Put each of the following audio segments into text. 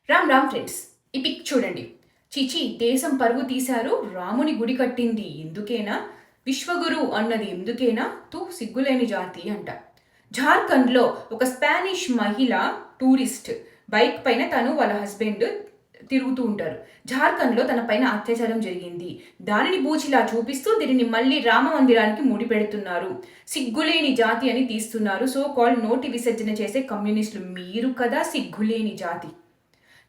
Ram Ram friends, ఈ pick చూడండి. చిచి దేశం పరువు తీశారు, రాముని గుడి కట్టింది ఎందుకేనా, విశ్వగురు అన్నది ఎందుకేనా, తూ సిగ్గులేని జాతి అంట. జార్ఖండ్లో ఒక స్పానిష్ మహిళ టూరిస్ట్ బైక్ పైన తను వాళ్ళ హస్బెండ్ తిరుగుతూ ఉంటారు. జార్ఖండ్లో తన పైన అత్యాచారం జరిగింది. దానిని బూచిలా చూపిస్తూ దీనిని మళ్ళీ రామ మందిరానికి ముడిపెడుతున్నారు. సిగ్గులేని జాతి అని తీస్తున్నారు. సో కాల్డ్ నోటి విసర్జన చేసే కమ్యూనిస్టులు మీరు కదా సిగ్గులేని జాతి.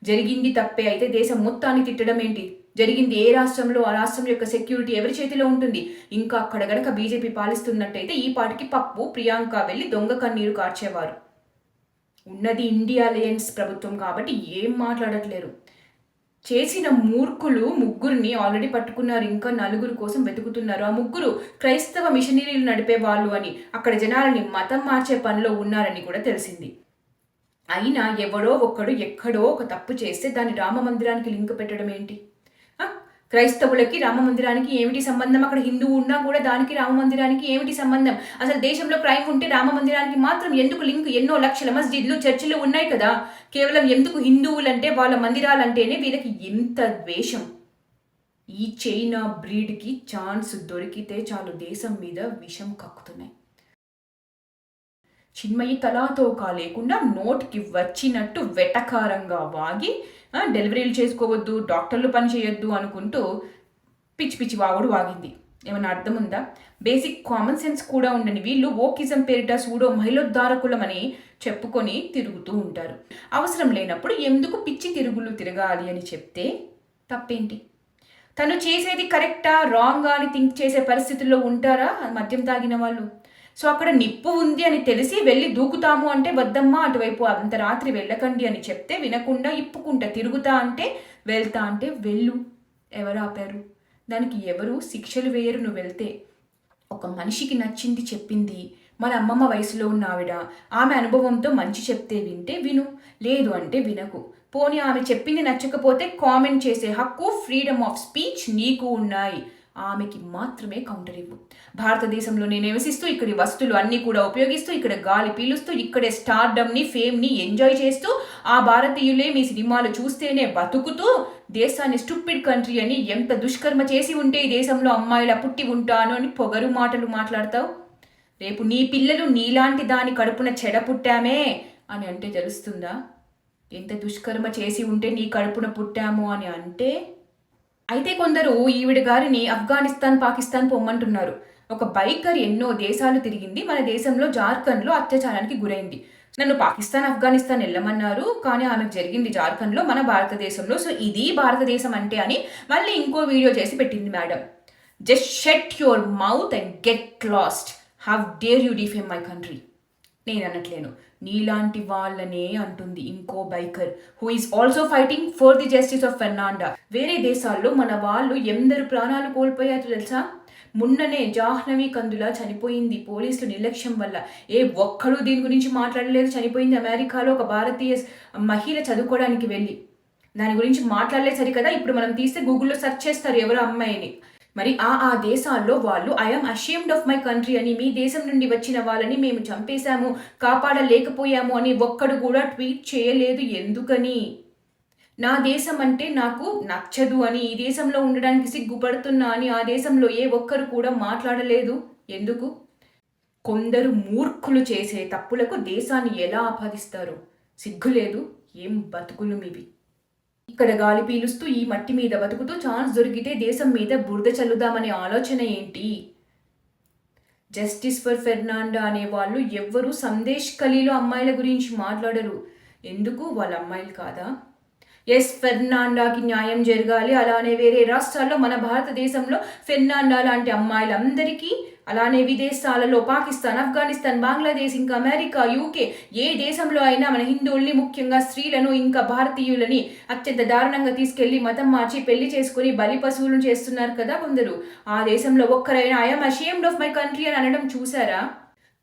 జరిగింది తప్పే అయితే దేశం మొత్తాన్ని తిట్టడం ఏంటి? జరిగింది ఏ రాష్ట్రంలో ఆ రాష్ట్రం యొక్క సెక్యూరిటీ ఎవరి చేతిలో ఉంటుంది? ఇంకా అక్కడ గనక బీజేపీ పాలిస్తున్నట్టయితే ఈ పాటికి పప్పు ప్రియాంక వెళ్ళి దొంగ కన్నీరు కార్చేవారు. ఉన్నది ఇండియా అలయన్స్ ప్రభుత్వం కాబట్టి ఏం మాట్లాడట్లేరు. చేసిన మూర్ఖులు ముగ్గురిని ఆల్రెడీ పట్టుకున్నారు, ఇంకా నలుగురు కోసం వెతుకుతున్నారు. ఆ ముగ్గురు క్రైస్తవ మిషనరీలు నడిపే వాళ్ళు అని, అక్కడ జనాలని మతం మార్చే పనిలో ఉన్నారని కూడా తెలిసింది. అయినా ఎవడో ఒక్కడు ఎక్కడో ఒక తప్పు చేస్తే దాన్ని రామ మందిరానికి లింక్ పెట్టడం ఏంటి? క్రైస్తవులకి రామ మందిరానికి ఏమిటి సంబంధం? అక్కడ హిందువు ఉన్నా కూడా దానికి రామ మందిరానికి ఏమిటి సంబంధం? అసలు దేశంలో క్రైమ్ ఉంటే రామ మందిరానికి మాత్రం ఎందుకు లింక్? ఎన్నో లక్షల మస్జిద్లు చర్చిలు ఉన్నాయి కదా. కేవలం ఎందుకు హిందువులంటే వాళ్ళ మందిరాలంటేనే వీళ్ళకి ఎంత ద్వేషం? ఈ చైనా బ్రీడ్కి ఛాన్స్ దొరికితే చాలు దేశం మీద విషం కక్కుతున్నాయి. చిన్మయి తలాతోకా లేకుండా నోటికి వచ్చినట్టు వెటకారంగా వాగి డెలివరీలు చేసుకోవద్దు, డాక్టర్లు పని చేయొద్దు అనుకుంటూ పిచ్చి పిచ్చి వాగుడు వాగింది. ఏమైనా అర్థం ఉందా? బేసిక్ కామన్ సెన్స్ కూడా ఉండని వీళ్ళు ఓకిజం పేరిట సూడో మహిళోద్ధారకులమని చెప్పుకొని తిరుగుతూ ఉంటారు. అవసరం లేనప్పుడు ఎందుకు పిచ్చి తిరుగులు తిరగాలి అని చెప్తే తప్పేంటి? తను చేసేది కరెక్టా రాంగా అని థింక్ చేసే పరిస్థితుల్లో ఉంటారా మద్యం తాగిన వాళ్ళు? సో అక్కడ నిప్పు ఉంది అని తెలిసి వెళ్ళి దూకుతాము అంటే వద్దమ్మా అటువైపు అంత రాత్రి వెళ్ళకండి అని చెప్తే వినకుండా ఇప్పుకుంటా తిరుగుతా అంటే వెళ్తా అంటే వెళ్ళు. ఎవరు ఆపారు? దానికి ఎవరు శిక్షలు వేయరు. నువ్వు వెళ్తే ఒక మనిషికి నచ్చింది చెప్పింది, మన అమ్మమ్మ వయసులో ఉన్న ఆవిడ, ఆమె అనుభవంతో మంచి చెప్తే వింటే విను, లేదు అంటే వినకు. పోనీ ఆమె చెప్పింది నచ్చకపోతే కామెంట్ చేసే హక్కు, ఫ్రీడమ్ ఆఫ్ స్పీచ్ నీకు ఉన్నాయి. ఆమెకి మాత్రమే కౌంటర్ ఇవ్వు. భారతదేశంలో నేను నివసిస్తూ ఇక్కడి వస్తువులు అన్నీ కూడా ఉపయోగిస్తూ ఇక్కడ గాలి పీలుస్తూ ఇక్కడే స్టార్డమ్ని ఫేమ్ని ఎంజాయ్ చేస్తూ ఆ భారతీయులే మీ సినిమాలు చూస్తేనే బతుకుతూ దేశాన్ని స్టూపిడ్ కంట్రీ అని ఎంత దుష్కర్మ చేసి ఉంటే ఈ దేశంలో అమ్మాయిలా పుట్టి ఉంటాను అని పొగరు మాటలు మాట్లాడతావు. రేపు నీ పిల్లలు నీలాంటి దాని కడుపున చెడ పుట్టామే అని అంటే తెలుస్తుందా? ఎంత దుష్కర్మ చేసి ఉంటే నీ కడుపున పుట్టాము అని అంటే. అయితే కొందరు ఈవిడ గారిని ఆఫ్ఘనిస్తాన్ పాకిస్తాన్ పొమ్మంటున్నారు. ఒక బైకర్ ఎన్నో దేశాలు తిరిగింది, మన దేశంలో జార్ఖండ్లో అత్యాచారానికి గురైంది. నన్ను పాకిస్తాన్ ఆఫ్ఘనిస్తాన్ వెళ్ళమన్నారు, కానీ ఆమెకు జరిగింది జార్ఖండ్లో మన భారతదేశంలో. సో ఇది భారతదేశం అంటే అని మళ్ళీ ఇంకో వీడియో చేసి పెట్టింది madam. Just shut your mouth and get lost. How dare you defame my country? నేను అనట్లేను, నీలాంటి వాళ్ళనే అంటుంది ఇంకో biker who is also fighting for the justice of ఫెర్నాండా. వేరే దేశాల్లో మన వాళ్ళు ఎందరు ప్రాణాలు కోల్పోయారు తెలుసా? మొన్ననే జాహ్నవి కందులా చనిపోయింది పోలీసులు నిర్లక్ష్యం వల్ల. ఏ ఒక్కడూ దీని గురించి మాట్లాడలేదు. చనిపోయింది అమెరికాలో ఒక భారతీయ మహిళ చదువుకోవడానికి వెళ్ళి. దాని గురించి మాట్లాడలేదు సరికదా. ఇప్పుడు మనం తీస్తే గూగుల్లో సెర్చ్ చేస్తారు ఎవరో అమ్మాయిని. మరి ఆ దేశాల్లో వాళ్ళు I'm ashamed of my country అని, మీ దేశం నుండి వచ్చిన వాళ్ళని మేము చంపేశాము, కాపాడలేకపోయాము అని ఒక్కడు కూడా ట్వీట్ చేయలేదు. ఎందుకని? నా దేశం అంటే నాకు నచ్చదు అని, ఈ దేశంలో ఉండడానికి సిగ్గుపడుతున్నా అని ఆ దేశంలో ఏ ఒక్కరు కూడా మాట్లాడలేదు. ఎందుకు? కొందరు మూర్ఖులు చేసే తప్పులకు దేశాన్ని ఎలా ఆపాదిస్తారు? సిగ్గులేదు? ఏం బతుకులు మీవి? ఇక్కడ గాలి పీలుస్తూ ఈ మట్టి మీద బతుకుతూ ఛాన్స్ దొరికితే దేశం మీద బురద చల్లుదామనే ఆలోచన ఏంటి? జస్టిస్ ఫర్ ఫెర్నాండా అనే వాళ్ళు ఎవ్వరూ సందేశ్ ఖలీలో అమ్మాయిల గురించి మాట్లాడరు. ఎందుకు? వాళ్ళ అమ్మాయిలు కాదా? ఎస్, ఫెర్నాండాకి న్యాయం జరగాలి. అలానే వేరే రాష్ట్రాల్లో మన భారతదేశంలో ఫెర్నాండా లాంటి అమ్మాయిలందరికీ, అలానే విదేశాలలో పాకిస్తాన్, ఆఫ్ఘనిస్తాన్, బంగ్లాదేశ్, ఇంకా అమెరికా, యూకే, ఏ దేశంలో అయినా మన హిందువుల్ని, ముఖ్యంగా స్త్రీలను ఇంకా భారతీయులని అత్యంత దారుణంగా తీసుకెళ్లి మతం మార్చి పెళ్లి చేసుకుని బలి పశువులను చేస్తున్నారు కదా కొందరు. ఆ దేశంలో ఒక్కరైనా I'm ashamed of my country అని అనడం చూసారా?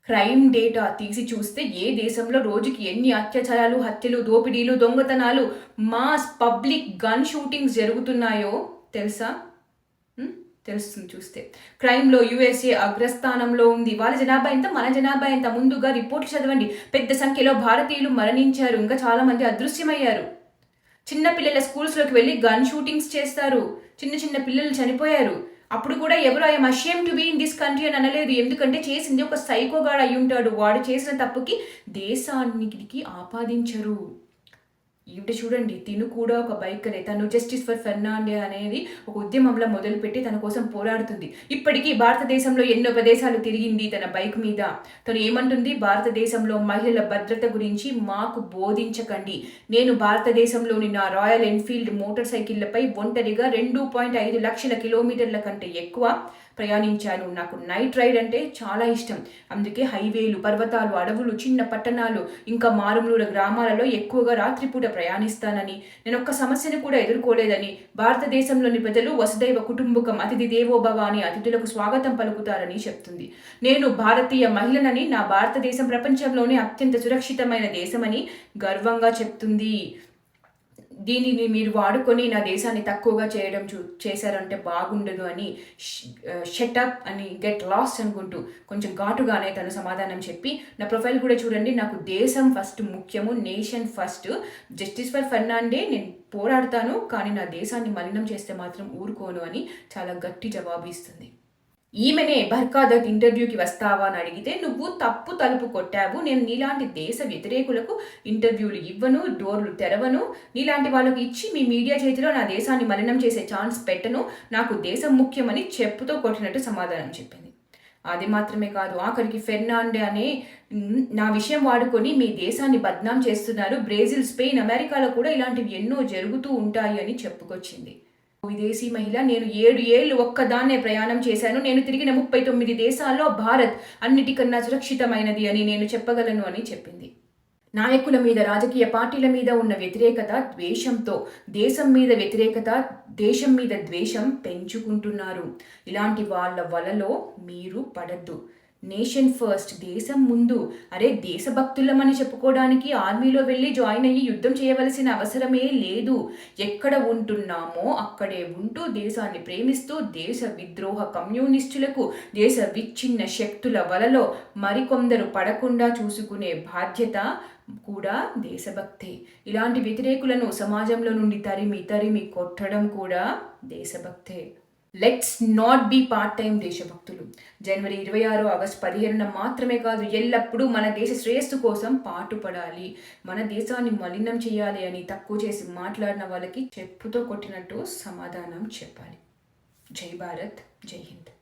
క్రైమ్ డేటా తీసి చూస్తే ఏ దేశంలో రోజుకి ఎన్ని అత్యాచారాలు, హత్యలు, దోపిడీలు, దొంగతనాలు, మాస్ పబ్లిక్ గన్ షూటింగ్స్ జరుగుతున్నాయో తెలుసా? తెలుస్తుంది చూస్తే. క్రైమ్లో యుఎస్ఏ అగ్రస్థానంలో ఉంది. వాళ్ళ జనాభా ఎంత, మన జనాభా ఎంత? ముందుగా రిపోర్ట్లు చదవండి. పెద్ద సంఖ్యలో భారతీయులు మరణించారు, ఇంకా చాలామంది అదృశ్యమయ్యారు. చిన్న పిల్లల స్కూల్స్లోకి వెళ్ళి గన్ షూటింగ్స్ చేస్తారు. చిన్న చిన్న పిల్లలు చనిపోయారు. అప్పుడు కూడా ఎవరు I'm ashamed to be in this country అని అనలేదు. ఎందుకంటే చేసింది ఒక సైకోగాడు అయి ఉంటాడు. వాడు చేసిన తప్పుకి దేశానికి ఆపాదించరు. ఈవిడ చూడండి, తిను కూడా ఒక బైకరే. తను జస్టిస్ ఫర్ ఫెర్నాండే అనేది ఒక ఉద్యమంలో మొదలుపెట్టి తన కోసం పోరాడుతుంది. ఇప్పటికీ భారతదేశంలో ఎన్నో ప్రదేశాలు తిరిగింది తన బైక్ మీద. తను ఏమంటుంది, భారతదేశంలో మహిళల భద్రత గురించి మాకు బోధించకండి. నేను భారతదేశంలోని నా రాయల్ ఎన్ఫీల్డ్ మోటార్ సైకిళ్లపై ఒంటరిగా 2.5 లక్షల కిలోమీటర్ల కంటే ఎక్కువ ప్రయాణించాను. నాకు నైట్ రైడ్ అంటే చాలా ఇష్టం. అందుకే హైవేలు, పర్వతాలు, అడవులు, చిన్న పట్టణాలు, ఇంకా మారుమూల గ్రామాలలో ఎక్కువగా రాత్రిపూట ప్రయాణిస్తానని, నేను ఒక్క సమస్యను కూడా ఎదుర్కోలేదని, భారతదేశంలోని ప్రజలు వసుదైవ కుటుంబకం, అతిథి దేవోభవ అని అతిథులకు స్వాగతం పలుకుతారని చెప్తుంది. నేను భారతీయ మహిళనని, నా భారతదేశం ప్రపంచంలోనే అత్యంత సురక్షితమైన దేశమని గర్వంగా చెప్తుంది. దీనిని మీరు వాడుకొని నా దేశాన్ని తక్కువగా చేశారంటే బాగుండదు అని షటప్ అని గెట్ లాస్ట్ అనుకుంటూ కొంచెం ఘాటుగానే తను సమాధానం చెప్పి, నా ప్రొఫైల్ కూడా చూడండి, నాకు దేశం ఫస్ట్ ముఖ్యము, నేషన్ ఫస్ట్, జస్టిస్ ఫర్ ఫెర్నాండే నేను పోరాడతాను, కానీ నా దేశాన్ని మలినం చేస్తే మాత్రం ఊరుకోను అని చాలా గట్టి జవాబు ఇస్తుంది. ఈమెనే బర్ఖాదత్ ఇంటర్వ్యూకి వస్తావా అని అడిగితే, నువ్వు తప్పు తలుపు కొట్టావు, నేను నీలాంటి దేశ వ్యతిరేకులకు ఇంటర్వ్యూలు ఇవ్వను, డోర్లు తెరవను, నీలాంటి వాళ్ళకు ఇచ్చి మీ మీడియా చేతిలో నా దేశాన్ని మలినం చేసే ఛాన్స్ పెట్టను, నాకు దేశం ముఖ్యమని చెప్పుతో కొట్టినట్టు సమాధానం చెప్పింది. అది మాత్రమే కాదు, ఆఖరికి ఫెర్నాండే అనే నా విషయం వాడుకొని మీ దేశాన్ని బద్నాం చేస్తున్నారు, బ్రెజిల్, స్పెయిన్, అమెరికాలో కూడా ఇలాంటివి ఎన్నో జరుగుతూ ఉంటాయి అని చెప్పుకొచ్చింది. విదేశీ మహిళ, నేను 7 ఏళ్ళు ఒక్కదాన్నే ప్రయాణం చేశాను, నేను తిరిగిన 39 దేశాల్లో భారత్ అన్నిటికన్నా సురక్షితమైనది అని నేను చెప్పగలను అని చెప్పింది. నాయకుల మీద, రాజకీయ పార్టీల మీద ఉన్న వ్యతిరేకత, ద్వేషంతో దేశం మీద వ్యతిరేకత, దేశం మీద ద్వేషం పెంచుకుంటున్నారు. ఇలాంటి వాళ్ళ వలలో మీరు పడద్దు. నేషన్ ఫస్ట్, దేశం ముందు. అరే, దేశభక్తులమని చెప్పుకోవడానికి ఆర్మీలో వెళ్ళి జాయిన్ అయ్యి యుద్ధం చేయవలసిన అవసరమే లేదు. ఎక్కడ ఉంటున్నామో అక్కడే ఉంటూ దేశాన్ని ప్రేమిస్తూ దేశ విద్రోహ కమ్యూనిస్టులకు, దేశ విచ్ఛిన్న శక్తుల వలలో మరికొందరు పడకుండా చూసుకునే బాధ్యత కూడా దేశభక్తే. ఇలాంటి వ్యతిరేకులను సమాజంలో నుండి తరిమి కొట్టడం కూడా దేశభక్తే. Let's not be part time దేశభక్తులు. జనవరి 26, ఆగస్టు 15 మాత్రమే కాదు, ఎల్లప్పుడూ మన దేశ శ్రేయస్సు కోసం పాటుపడాలి. మన దేశాన్ని మలినం చేయాలి అని తక్కువ చేసి మాట్లాడిన వాళ్ళకి చెప్పుతో కొట్టినట్టు సమాధానం చెప్పాలి. జై భారత్, జై హింద్.